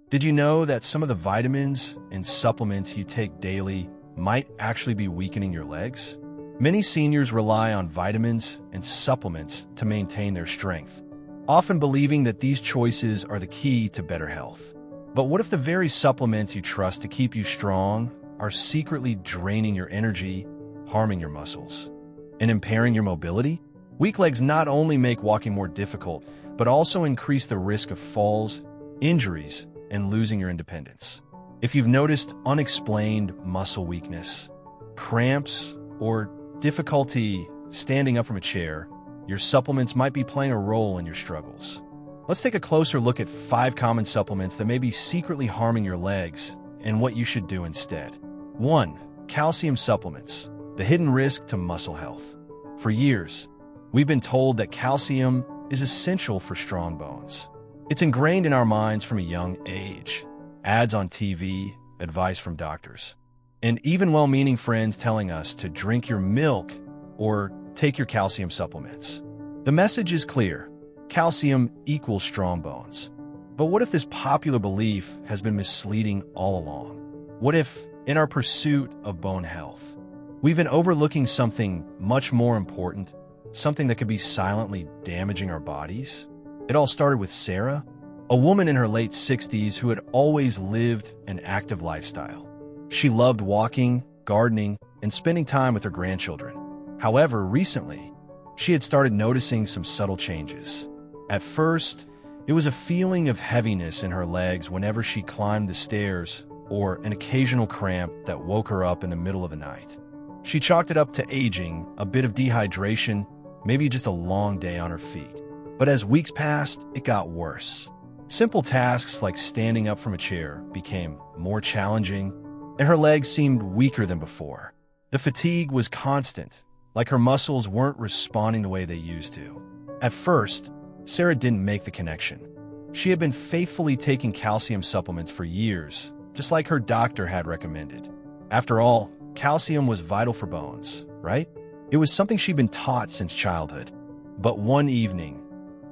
Did you know that some of the vitamins and supplements you take daily might actually be weakening your legs? Many seniors rely on vitamins and supplements to maintain their strength, often believing that these choices are the key to better health. But what if the very supplements you trust to keep you strong are secretly draining your energy, harming your muscles, and impairing your mobility? Weak legs not only make walking more difficult, but also increase the risk of falls, injuries, and losing your independence. If you've noticed unexplained muscle weakness, cramps, or difficulty standing up from a chair, your supplements might be playing a role in your struggles. Let's take a closer look at 5 common supplements that may be secretly harming your legs and what you should do instead. 1. Calcium supplements, the hidden risk to muscle health. For years, we've been told that calcium is essential for strong bones. It's ingrained in our minds from a young age. Ads on TV, advice from doctors, and even well-meaning friends telling us to drink your milk or take your calcium supplements. The message is clear. Calcium equals strong bones. But what if this popular belief has been misleading all along? What if, in our pursuit of bone health, we've been overlooking something much more important, something that could be silently damaging our bodies? It all started with Sarah, a woman in her late 60s who had always lived an active lifestyle. She loved walking, gardening, and spending time with her grandchildren. However, recently, she had started noticing some subtle changes. At first, it was a feeling of heaviness in her legs whenever she climbed the stairs, or an occasional cramp that woke her up in the middle of the night. She chalked it up to aging, a bit of dehydration, maybe just a long day on her feet. But as weeks passed, it got worse. Simple tasks like standing up from a chair became more challenging, and her legs seemed weaker than before. The fatigue was constant, like her muscles weren't responding the way they used to. At first, Sarah didn't make the connection. She had been faithfully taking calcium supplements for years, just like her doctor had recommended. After all, calcium was vital for bones, right? It was something she'd been taught since childhood. But one evening,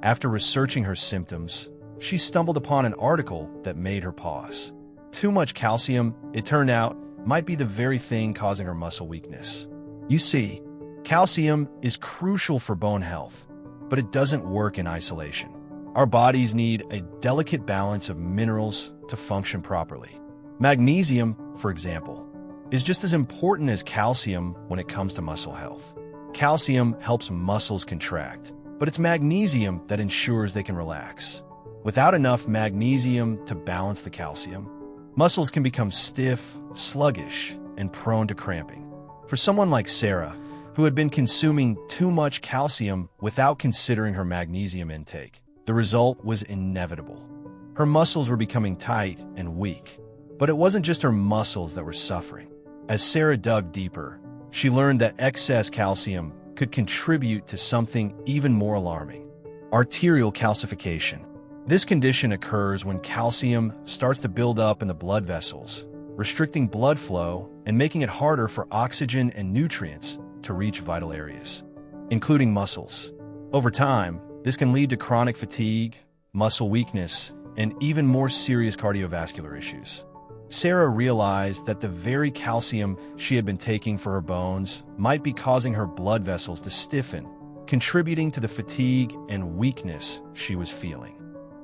after researching her symptoms, she stumbled upon an article that made her pause. Too much calcium, it turned out, might be the very thing causing her muscle weakness. You see, calcium is crucial for bone health, but it doesn't work in isolation. Our bodies need a delicate balance of minerals to function properly. Magnesium, for example, is just as important as calcium when it comes to muscle health. Calcium helps muscles contract, but it's magnesium that ensures they can relax. Without enough magnesium to balance the calcium, muscles can become stiff, sluggish, and prone to cramping. For someone like Sarah, who had been consuming too much calcium without considering her magnesium intake, the result was inevitable. Her muscles were becoming tight and weak. But it wasn't just her muscles that were suffering. As Sarah dug deeper, she learned that excess calcium could contribute to something even more alarming: arterial calcification. This condition occurs when calcium starts to build up in the blood vessels, restricting blood flow and making it harder for oxygen and nutrients to reach vital areas, including muscles. Over time, this can lead to chronic fatigue, muscle weakness, and even more serious cardiovascular issues. Sarah realized that the very calcium she had been taking for her bones might be causing her blood vessels to stiffen, contributing to the fatigue and weakness she was feeling.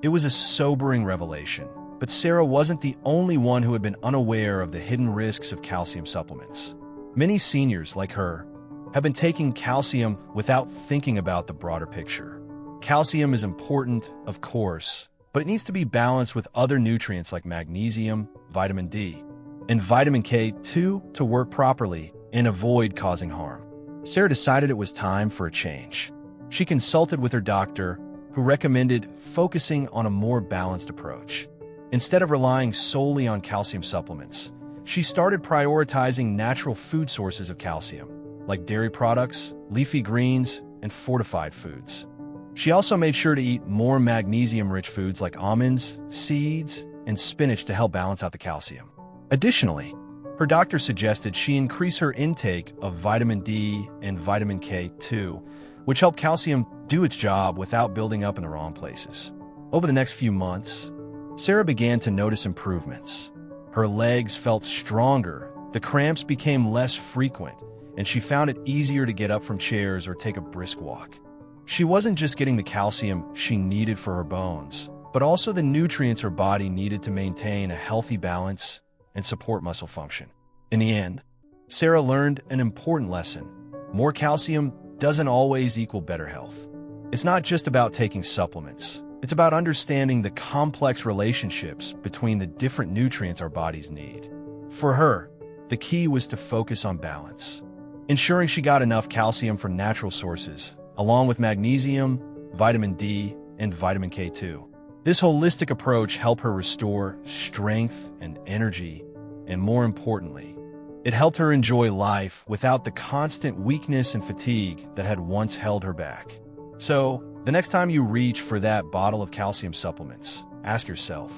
It was a sobering revelation, but Sarah wasn't the only one who had been unaware of the hidden risks of calcium supplements. Many seniors, like her, have been taking calcium without thinking about the broader picture. Calcium is important, of course, but it needs to be balanced with other nutrients like magnesium, vitamin D, and vitamin K2 to work properly and avoid causing harm. Sarah decided it was time for a change. She consulted with her doctor, who recommended focusing on a more balanced approach. Instead of relying solely on calcium supplements, she started prioritizing natural food sources of calcium, like dairy products, leafy greens, and fortified foods. She also made sure to eat more magnesium-rich foods like almonds, seeds, and spinach to help balance out the calcium. Additionally, her doctor suggested she increase her intake of vitamin D and vitamin K2, which help calcium do its job without building up in the wrong places. Over the next few months, Sarah began to notice improvements. Her legs felt stronger, the cramps became less frequent, and she found it easier to get up from chairs or take a brisk walk. She wasn't just getting the calcium she needed for her bones, but also the nutrients her body needed to maintain a healthy balance and support muscle function. In the end, Sarah learned an important lesson. More calcium doesn't always equal better health. It's not just about taking supplements. It's about understanding the complex relationships between the different nutrients our bodies need. For her, the key was to focus on balance, ensuring she got enough calcium from natural sources, along with magnesium, vitamin D, and vitamin K2. This holistic approach helped her restore strength and energy, and more importantly, it helped her enjoy life without the constant weakness and fatigue that had once held her back. So, the next time you reach for that bottle of calcium supplements, ask yourself,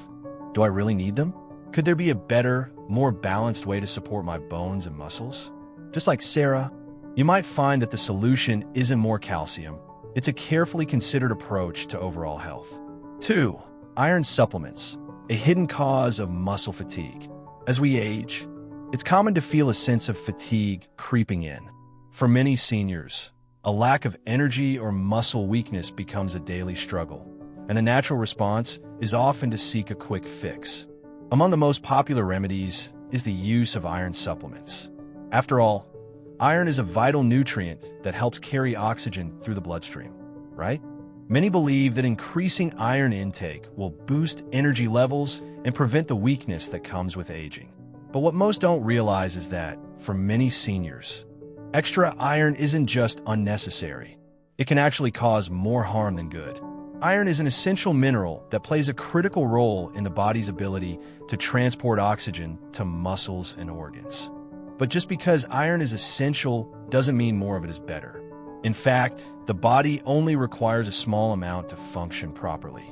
do I really need them? Could there be a better, more balanced way to support my bones and muscles? Just like Sarah, you might find that the solution isn't more calcium. It's a carefully considered approach to overall health. 2. Iron supplements, a hidden cause of muscle fatigue. As we age, it's common to feel a sense of fatigue creeping in. For many seniors, a lack of energy or muscle weakness becomes a daily struggle, and a natural response is often to seek a quick fix. Among the most popular remedies is the use of iron supplements. After all, iron is a vital nutrient that helps carry oxygen through the bloodstream, right? Many believe that increasing iron intake will boost energy levels and prevent the weakness that comes with aging. But what most don't realize is that, for many seniors, extra iron isn't just unnecessary. It can actually cause more harm than good. Iron is an essential mineral that plays a critical role in the body's ability to transport oxygen to muscles and organs. But just because iron is essential doesn't mean more of it is better. In fact, the body only requires a small amount to function properly.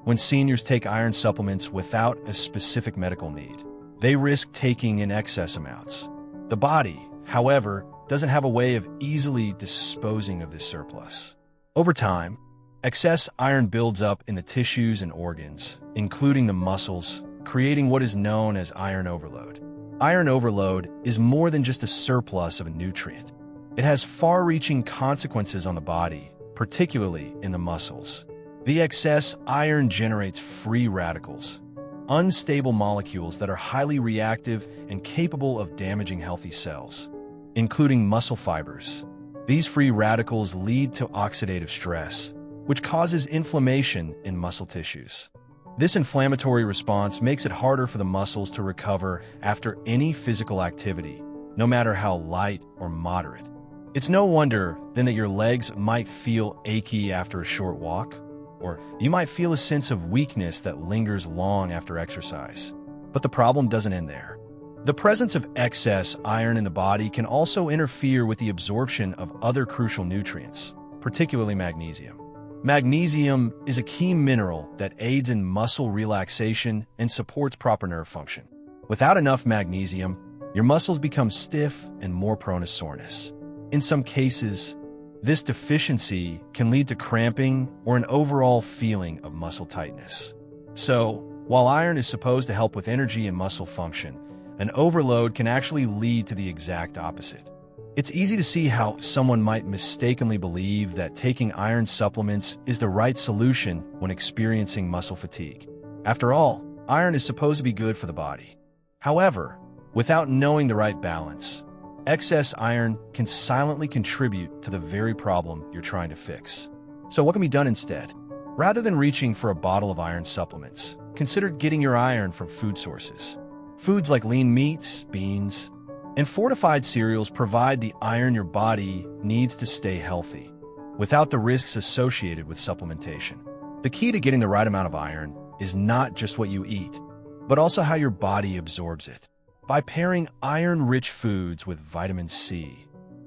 When seniors take iron supplements without a specific medical need, they risk taking in excess amounts. The body, however, doesn't have a way of easily disposing of this surplus. Over time, excess iron builds up in the tissues and organs, including the muscles, creating what is known as iron overload. Iron overload is more than just a surplus of a nutrient. It has far-reaching consequences on the body, particularly in the muscles. The excess iron generates free radicals, unstable molecules that are highly reactive and capable of damaging healthy cells, including muscle fibers. These free radicals lead to oxidative stress, which causes inflammation in muscle tissues. This inflammatory response makes it harder for the muscles to recover after any physical activity, no matter how light or moderate. It's no wonder, then, that your legs might feel achy after a short walk, or you might feel a sense of weakness that lingers long after exercise. But the problem doesn't end there. The presence of excess iron in the body can also interfere with the absorption of other crucial nutrients, particularly magnesium. Magnesium is a key mineral that aids in muscle relaxation and supports proper nerve function. Without enough magnesium, your muscles become stiff and more prone to soreness. In some cases, this deficiency can lead to cramping or an overall feeling of muscle tightness. So, while iron is supposed to help with energy and muscle function, an overload can actually lead to the exact opposite. It's easy to see how someone might mistakenly believe that taking iron supplements is the right solution when experiencing muscle fatigue. After all, iron is supposed to be good for the body. However, without knowing the right balance, excess iron can silently contribute to the very problem you're trying to fix. So what can be done instead? Rather than reaching for a bottle of iron supplements, consider getting your iron from food sources. Foods like lean meats, beans, and fortified cereals provide the iron your body needs to stay healthy, without the risks associated with supplementation. The key to getting the right amount of iron is not just what you eat, but also how your body absorbs it. By pairing iron-rich foods with vitamin C,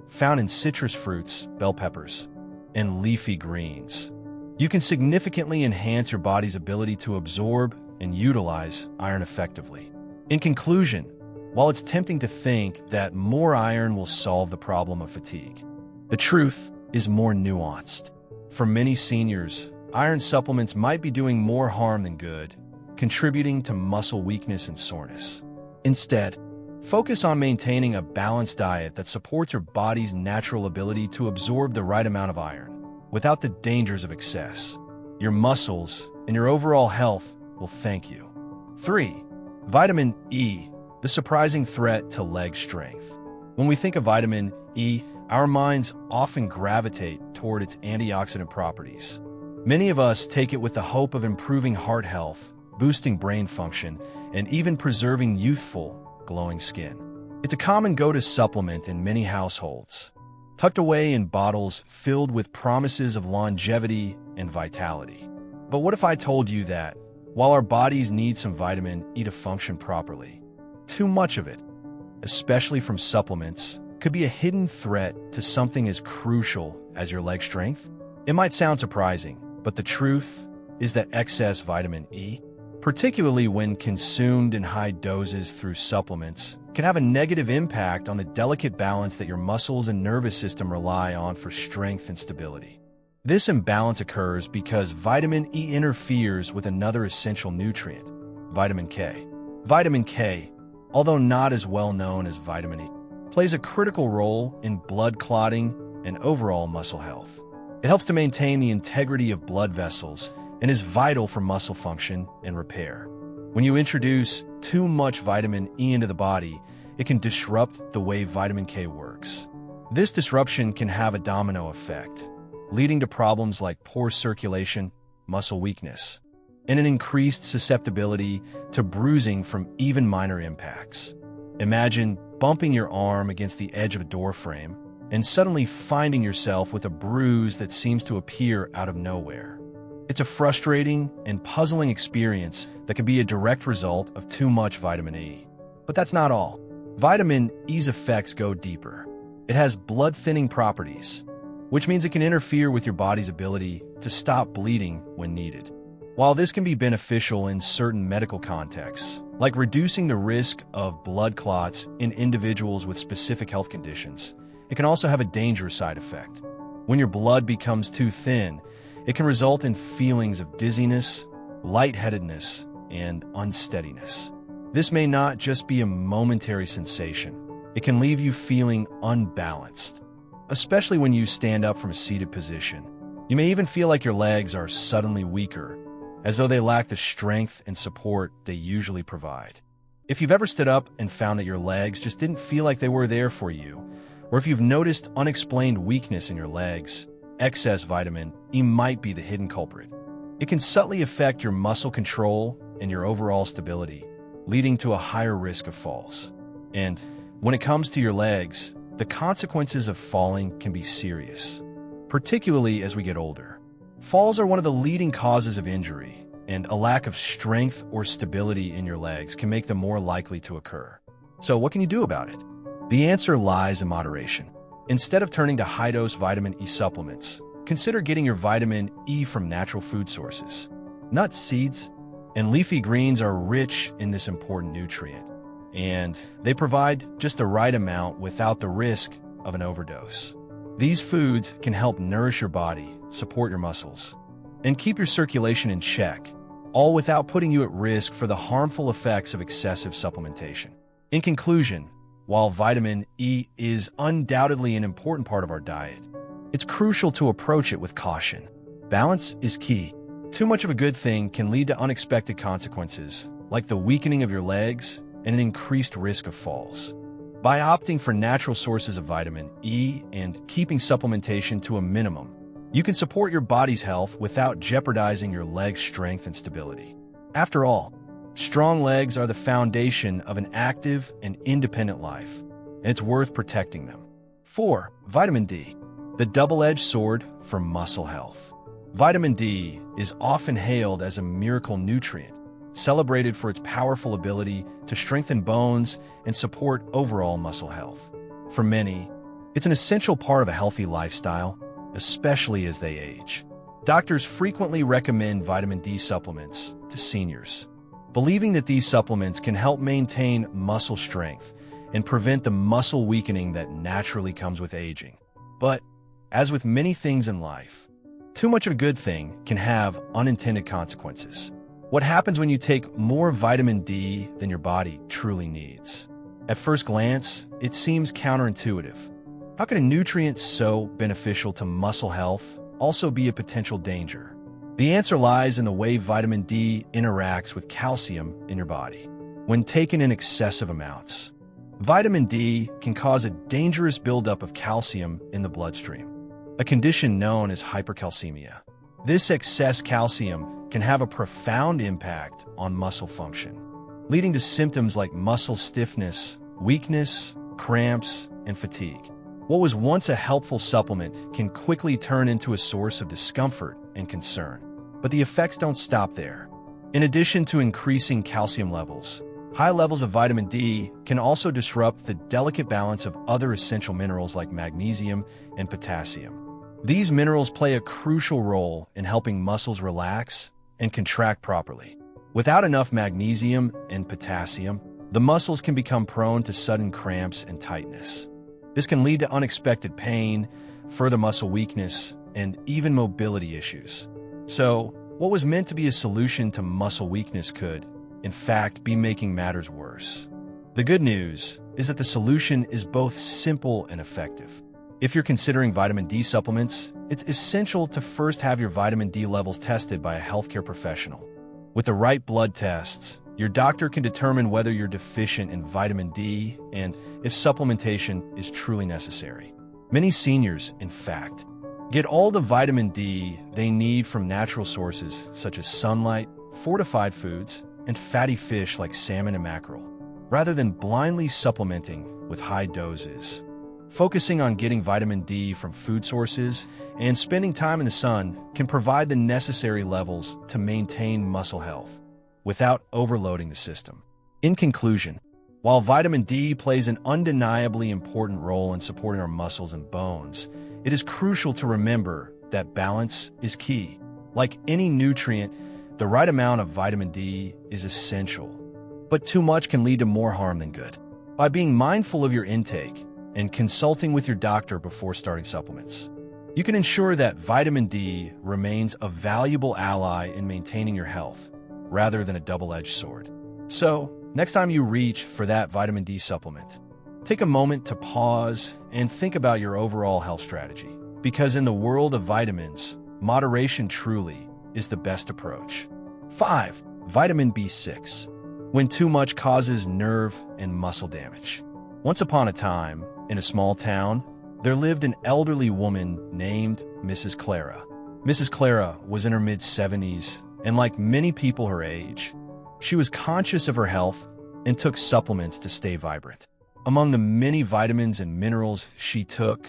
found in citrus fruits, bell peppers, and leafy greens, you can significantly enhance your body's ability to absorb and utilize iron effectively. In conclusion, while it's tempting to think that more iron will solve the problem of fatigue, the truth is more nuanced. For many seniors, iron supplements might be doing more harm than good, contributing to muscle weakness and soreness. Instead, focus on maintaining a balanced diet that supports your body's natural ability to absorb the right amount of iron without the dangers of excess. Your muscles and your overall health will thank you. 3. Vitamin E, the surprising threat to leg strength. When we think of vitamin E, our minds often gravitate toward its antioxidant properties. Many of us take it with the hope of improving heart health, boosting brain function, and even preserving youthful, glowing skin. It's a common go-to supplement in many households, tucked away in bottles filled with promises of longevity and vitality. But what if I told you that, while our bodies need some vitamin E to function properly, too much of it, especially from supplements, could be a hidden threat to something as crucial as your leg strength? It might sound surprising, but the truth is that excess vitamin E, particularly when consumed in high doses through supplements, can have a negative impact on the delicate balance that your muscles and nervous system rely on for strength and stability. This imbalance occurs because vitamin E interferes with another essential nutrient, vitamin K. Vitamin K, although not as well known as vitamin E, plays a critical role in blood clotting and overall muscle health. It helps to maintain the integrity of blood vessels and is vital for muscle function and repair. When you introduce too much vitamin E into the body, it can disrupt the way vitamin K works. This disruption can have a domino effect, leading to problems like poor circulation, muscle weakness, and an increased susceptibility to bruising from even minor impacts. Imagine bumping your arm against the edge of a door frame and suddenly finding yourself with a bruise that seems to appear out of nowhere. It's a frustrating and puzzling experience that can be a direct result of too much vitamin E. But that's not all. Vitamin E's effects go deeper. It has blood-thinning properties, which means it can interfere with your body's ability to stop bleeding when needed. While this can be beneficial in certain medical contexts, like reducing the risk of blood clots in individuals with specific health conditions, it can also have a dangerous side effect. When your blood becomes too thin, it can result in feelings of dizziness, lightheadedness, and unsteadiness. This may not just be a momentary sensation. It can leave you feeling unbalanced, especially when you stand up from a seated position. You may even feel like your legs are suddenly weaker, as though they lack the strength and support they usually provide. If you've ever stood up and found that your legs just didn't feel like they were there for you, or if you've noticed unexplained weakness in your legs, excess vitamin E might be the hidden culprit. It can subtly affect your muscle control and your overall stability, leading to a higher risk of falls. And when it comes to your legs, the consequences of falling can be serious, particularly as we get older. Falls are one of the leading causes of injury, and a lack of strength or stability in your legs can make them more likely to occur. So what can you do about it? The answer lies in moderation. Instead of turning to high-dose vitamin E supplements, consider getting your vitamin E from natural food sources. Nuts, seeds, and leafy greens are rich in this important nutrient, and they provide just the right amount without the risk of an overdose. These foods can help nourish your body, support your muscles, and keep your circulation in check, all without putting you at risk for the harmful effects of excessive supplementation. In conclusion, while vitamin E is undoubtedly an important part of our diet, it's crucial to approach it with caution. Balance is key. Too much of a good thing can lead to unexpected consequences, like the weakening of your legs and an increased risk of falls. By opting for natural sources of vitamin E and keeping supplementation to a minimum, you can support your body's health without jeopardizing your leg strength and stability. After all, strong legs are the foundation of an active and independent life, and it's worth protecting them. 4. Vitamin D, the double-edged sword for muscle health. Vitamin D is often hailed as a miracle nutrient, celebrated for its powerful ability to strengthen bones and support overall muscle health. For many, it's an essential part of a healthy lifestyle, especially as they age. Doctors frequently recommend vitamin D supplements to seniors, believing that these supplements can help maintain muscle strength and prevent the muscle weakening that naturally comes with aging. But, as with many things in life, too much of a good thing can have unintended consequences. What happens when you take more vitamin D than your body truly needs? At first glance, it seems counterintuitive. How can a nutrient so beneficial to muscle health also be a potential danger? The answer lies in the way vitamin D interacts with calcium in your body. When taken in excessive amounts, vitamin D can cause a dangerous buildup of calcium in the bloodstream, a condition known as hypercalcemia. This excess calcium can have a profound impact on muscle function, leading to symptoms like muscle stiffness, weakness, cramps, and fatigue. What was once a helpful supplement can quickly turn into a source of discomfort and concern. But the effects don't stop there. In addition to increasing calcium levels, high levels of vitamin D can also disrupt the delicate balance of other essential minerals like magnesium and potassium. These minerals play a crucial role in helping muscles relax and contract properly. Without enough magnesium and potassium, the muscles can become prone to sudden cramps and tightness. This can lead to unexpected pain, further muscle weakness, and even mobility issues. So, what was meant to be a solution to muscle weakness could, in fact, be making matters worse. The good news is that the solution is both simple and effective. If you're considering vitamin D supplements, it's essential to first have your vitamin D levels tested by a healthcare professional. With the right blood tests, your doctor can determine whether you're deficient in vitamin D and if supplementation is truly necessary. Many seniors, in fact, get all the vitamin D they need from natural sources such as sunlight, fortified foods, and fatty fish like salmon and mackerel, rather than blindly supplementing with high doses. Focusing on getting vitamin D from food sources and spending time in the sun can provide the necessary levels to maintain muscle health without overloading the system. In conclusion, while vitamin D plays an undeniably important role in supporting our muscles and bones, it is crucial to remember that balance is key. Like any nutrient, the right amount of vitamin D is essential, but too much can lead to more harm than good. By being mindful of your intake and consulting with your doctor before starting supplements, you can ensure that vitamin D remains a valuable ally in maintaining your health, rather than a double-edged sword. So, next time you reach for that vitamin D supplement, take a moment to pause and think about your overall health strategy. Because in the world of vitamins, moderation truly is the best approach. 5. Vitamin B6. When too much causes nerve and muscle damage. Once upon a time, in a small town, there lived an elderly woman named Mrs. Clara. Mrs. Clara was in her mid-70s, and like many people her age, she was conscious of her health and took supplements to stay vibrant. Among the many vitamins and minerals she took,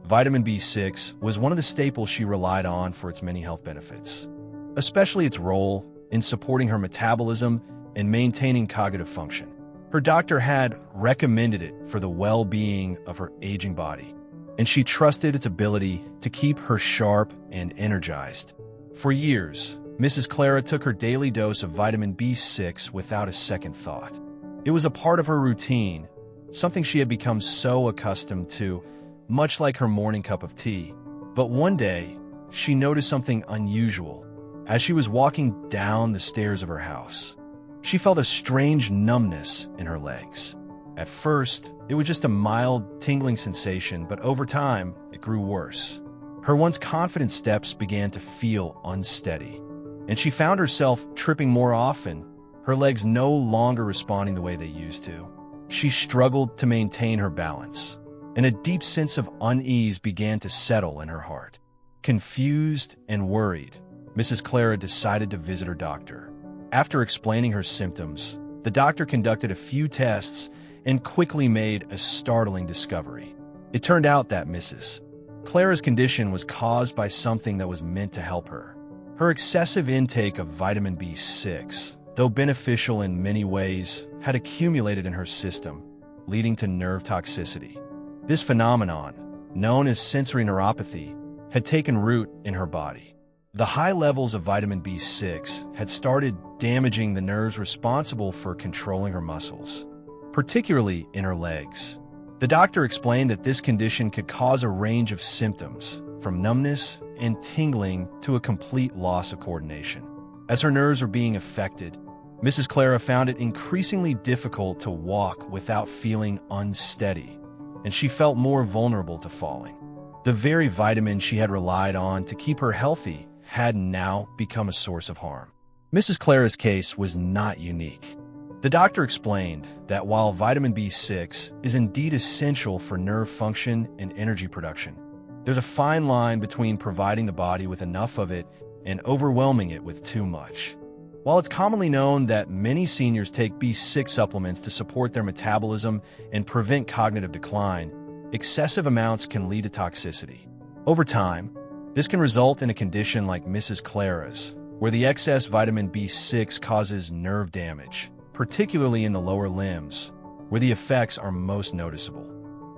vitamin B6 was one of the staples she relied on for its many health benefits, especially its role in supporting her metabolism and maintaining cognitive function. Her doctor had recommended it for the well-being of her aging body, and she trusted its ability to keep her sharp and energized. For years, Mrs. Clara took her daily dose of vitamin B6 without a second thought. It was a part of her routine, something she had become so accustomed to, much like her morning cup of tea. But one day, she noticed something unusual. As she was walking down the stairs of her house, she felt a strange numbness in her legs. At first, it was just a mild, tingling sensation, but over time, it grew worse. Her once confident steps began to feel unsteady, and she found herself tripping more often, her legs no longer responding the way they used to. She struggled to maintain her balance, and a deep sense of unease began to settle in her heart. Confused and worried, Mrs. Clara decided to visit her doctor. After explaining her symptoms, the doctor conducted a few tests and quickly made a startling discovery. It turned out that Mrs. Clara's condition was caused by something that was meant to help her. Her excessive intake of vitamin B6, though beneficial in many ways, had accumulated in her system, leading to nerve toxicity. This phenomenon, known as sensory neuropathy, had taken root in her body. The high levels of vitamin B6 had started damaging the nerves responsible for controlling her muscles, particularly in her legs. The doctor explained that this condition could cause a range of symptoms, from numbness and tingling to a complete loss of coordination. As her nerves were being affected, Mrs. Clara found it increasingly difficult to walk without feeling unsteady, and she felt more vulnerable to falling. The very vitamin she had relied on to keep her healthy had now become a source of harm. Mrs. Clara's case was not unique. The doctor explained that while vitamin B6 is indeed essential for nerve function and energy production, there's a fine line between providing the body with enough of it and overwhelming it with too much. While it's commonly known that many seniors take B6 supplements to support their metabolism and prevent cognitive decline, excessive amounts can lead to toxicity. Over time, this can result in a condition like Mrs. Clara's, where the excess vitamin B6 causes nerve damage, particularly in the lower limbs, where the effects are most noticeable.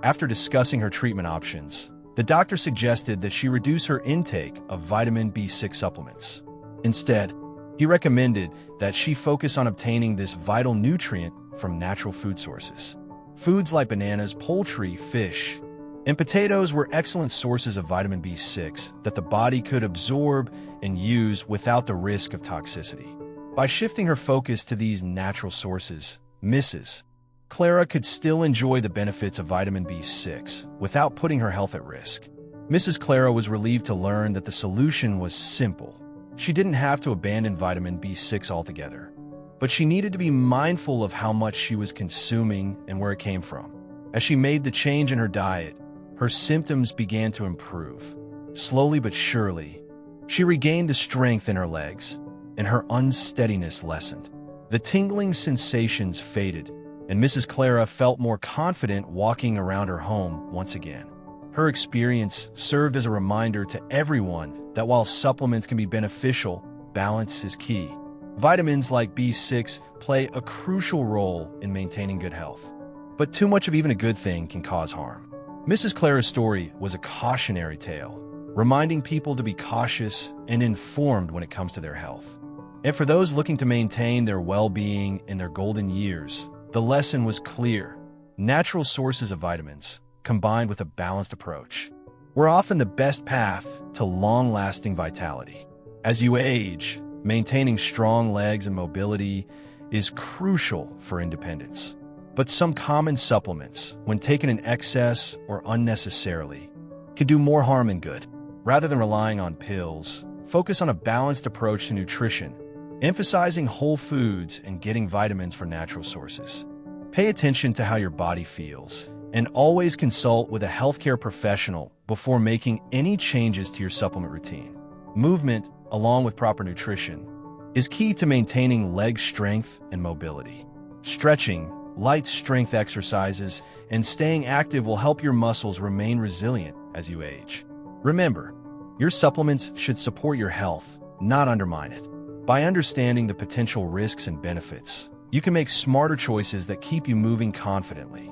After discussing her treatment options, the doctor suggested that she reduce her intake of vitamin B6 supplements. Instead, he recommended that she focus on obtaining this vital nutrient from natural food sources. Foods like bananas, poultry, fish, and potatoes were excellent sources of vitamin B6 that the body could absorb and use without the risk of toxicity. By shifting her focus to these natural sources, Mrs. Clara could still enjoy the benefits of vitamin B6 without putting her health at risk. Mrs. Clara was relieved to learn that the solution was simple. She didn't have to abandon vitamin B6 altogether, but she needed to be mindful of how much she was consuming and where it came from. As she made the change in her diet, her symptoms began to improve. Slowly but surely, she regained the strength in her legs, and her unsteadiness lessened. The tingling sensations faded, and Mrs. Clara felt more confident walking around her home once again. Her experience served as a reminder to everyone that while supplements can be beneficial, balance is key. Vitamins like B6 play a crucial role in maintaining good health, but too much of even a good thing can cause harm. Mrs. Clara's story was a cautionary tale, reminding people to be cautious and informed when it comes to their health. And for those looking to maintain their well-being in their golden years, the lesson was clear. Natural sources of vitamins, combined with a balanced approach, were often the best path to long-lasting vitality. As you age, maintaining strong legs and mobility is crucial for independence. But some common supplements, when taken in excess or unnecessarily, can do more harm than good. Rather than relying on pills, focus on a balanced approach to nutrition, emphasizing whole foods and getting vitamins from natural sources. Pay attention to how your body feels, and always consult with a healthcare professional before making any changes to your supplement routine. Movement, along with proper nutrition, is key to maintaining leg strength and mobility. Stretching, light strength exercises, and staying active will help your muscles remain resilient as you age. Remember, your supplements should support your health, not undermine it. By understanding the potential risks and benefits, you can make smarter choices that keep you moving confidently,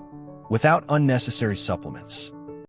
without unnecessary supplements.